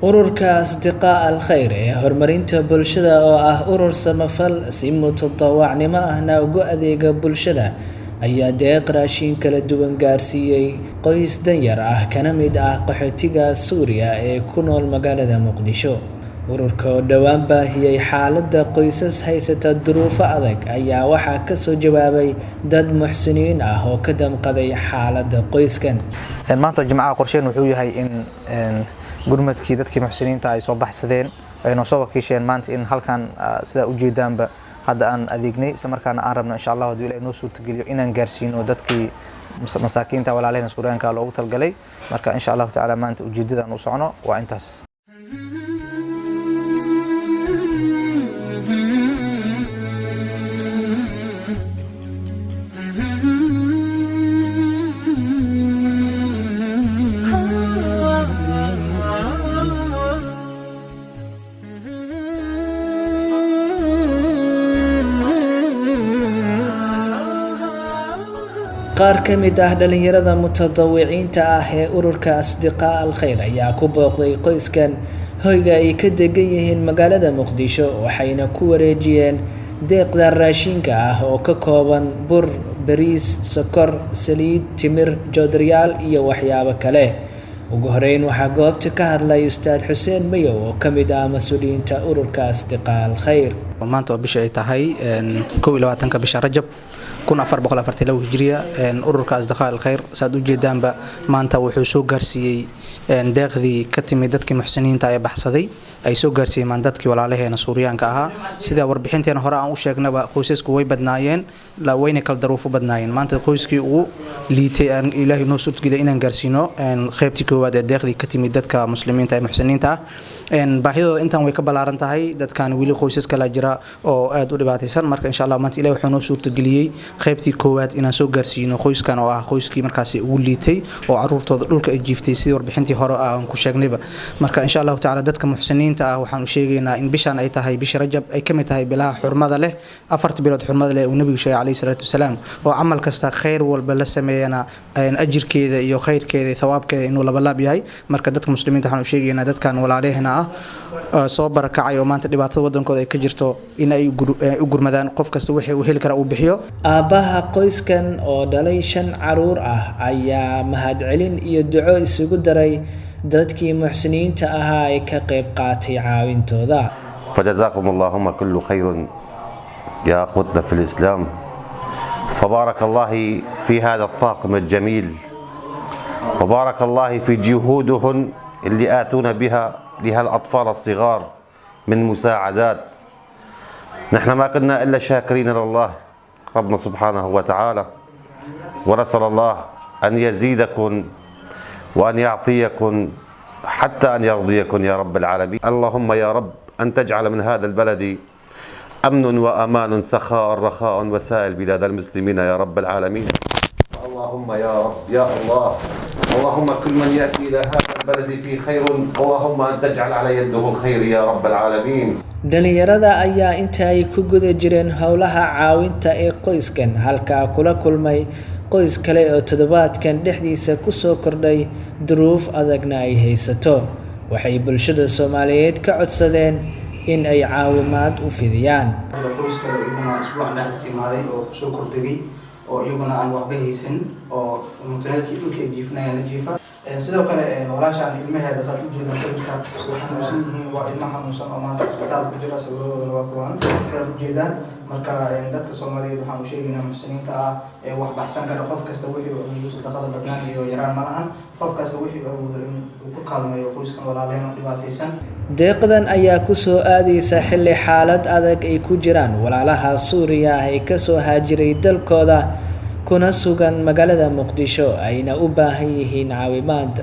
ururka Asdiqaa Al-Khayr ee horumarinta bulshada oo ah urur samafal si mutadawacnimo ahna ugu adeega bulshada ayaa deeq raashin kala duwan gaarsiiyay qoys danyar ah kana mid ah qaxootiga Suuriya ee ku nool magaalada Muqdisho. ururka oo dhawaan baahiyay xaaladda qoysas haysata duruufo adag ayaa waxaa ka soo jawaabay dad muxsiniin ah oo ka damqaday xaaladda qoyskan. maanta jimcaha qorsheen wuxuu yahay in gurmadkii dadkii muxsiniinta ay soo baxsadeen ay noo soo wakiisheen maanta in halkan sida u jeedaanba hadda aan adeegnay isla markaana aan rabno insha Allah hadii Ilaahay noo suurtageliyo inaan gaarsiino dadkii masaakiinta walaalahayna Suuriyaanka loogu talgalay marka insha Allah ta'ala maanta ujeedadaan u socno waa intaas. qaar ka mid ah dhalinyarada mutadawiciinta ah ee ururka Asdiqaa Al-Khayr ayaa ku booqday qoyskan hoyga ay ka degan yihiin magaalada Muqdisho waxayna ku wareejiyeen deeqda raashinka ah oo ka kooban bur, bariis, sokor, saliid, timir, joodariyaal iyo waxyaabo kale. ugu horeyn waxaa goobta ka hadlay Ustaad Xuseen Mayow oo ka mid ah mas'uuliyiinta ururka Asdiqaa Al-Khayr. maanta oo bisha ay tahay 22 bisha Rajab 1442 hijriya ururka Asdiqaa Al-Khayr saad u jeedaanba maanta wuxuu soo gaarsiiyay deeqdii ka timid dadkii muxsiniinta ee baxsaday ay soo gaarsiiyeen dadkii walaalaheena Suuriyaanka ahaa sida warbixinteena hore aan u sheegnaba qoysasku way badnaayeen la weyne kala daruufo badnaayeen maanta qoyskii ugu liitay aan Ilaahay noo suurtageliyay inaan gaarsiino qaybtii koowaad ee deeqdii ka timid dadka muslimiinta ee muxsiniinta baahidooda intaan way ka balaaran tahay dadkan wili qoysas kala jira oo aad u dhibaataysan marka insha Allah maanta Ilaahay wuxuu noo suurtageliyay qaybtii koowaad inaan soo gaarsiino qoyskan oo ah qoyskii markaas ugu liitay oo caruurtooda dhulka ay jiiftay sidii warbixintii hore aan ku sheegnayba marka insha Allah ta'ala dadka muxsiniinta ah waxaan u sheegaynaa in bishan ay tahay bish Rajab ay kamid tahay bilaha xurmada leh afarta bilood xurmada leh oo nabiga sheegay alayhi salatu wasalaam oo amal kasta khayr walba la sameeyana ajirkeeda iyo khayrkeeda thawaabkeeda inuu laba laab yahay marka dadka muslimiinta waxaan u sheegaynaa dadkan walaalaheena ah soo barakacay oo maanta dhibaatada wadankooda ay ka jirto in ay u gurmadaan qof kasta wixii uu heli kara uu bixiyo. aabaha qoyskan oo dhalay 5 caruur ah ayaa mahadcelin iyo duco isugu daray dadkii muxsiniinta ahaa ay ka qayb qaatay caawintooda. فجزاكم اللهم كل خير يا أخوتنا في الإسلام فبارك الله في هذا الطاقم الجميل وبارك الله في جهودهن اللي آتونا بها لهالأطفال الصغار من مساعدات نحن ما كنا إلا شاكرين لله ربنا سبحانه وتعالى ونسأل الله أن يزيدكم وأن يعطيكم حتى أن يرضيكم يا رب العالمين. اللهم يا رب أن تجعل من هذا البلد أمن وأمان سخاء رخاء وسائر بلاد المسلمين يا رب العالمين. اللهم يا رب يا الله اللهم كل من يأتي إلى هذا البلد في خير اللهم أن تجعل على يده الخير يا رب العالمين. dhalinyarada ayaa inta ay ku guda jireen howlaha caawinta ee qoyskan halka kula kulmay qoys kale oo toddobaadkan dhexdiisa ku soo kordhay duruuf adagna ay haysato waxay bulshada Soomaaliyeed ka codsadeen in ay caawimaad u fidiyaan. qoys kale iyaguna isbuuc dhaxsiimaaday oo soo kordhigay oo iyaguna aan waxba haysan oo mutanaadkii dhulka ay jiifnayaan jiifa sidoo kale walaashaan ilmaheeda saad u jeedaan sabirka waxaan u siin yihiin waa ilmo xanuunsan oo maanta isbitaal ku jira sababtooda waa kuwan saad u jeedaan marka dadka Soomaaliyeed waxaan u sheegaynaa muslimiinta ah ee wax baxsan kara qof kasta wixii uu sadaqada badnaan iyo yaraan ma lahan qof kasta wixii uu wado in uu ku kaalmeeyo qoyskan walaalaheena dhibaataysan. deeqdan ayaa ku soo aadaysa xilli xaalad adag ay ku jiraan walaalaha Suuriya ee ka soo haajiray dalkooda kuna sugan magaalada Muqdisho ayna u baahan yihiin caawimaad.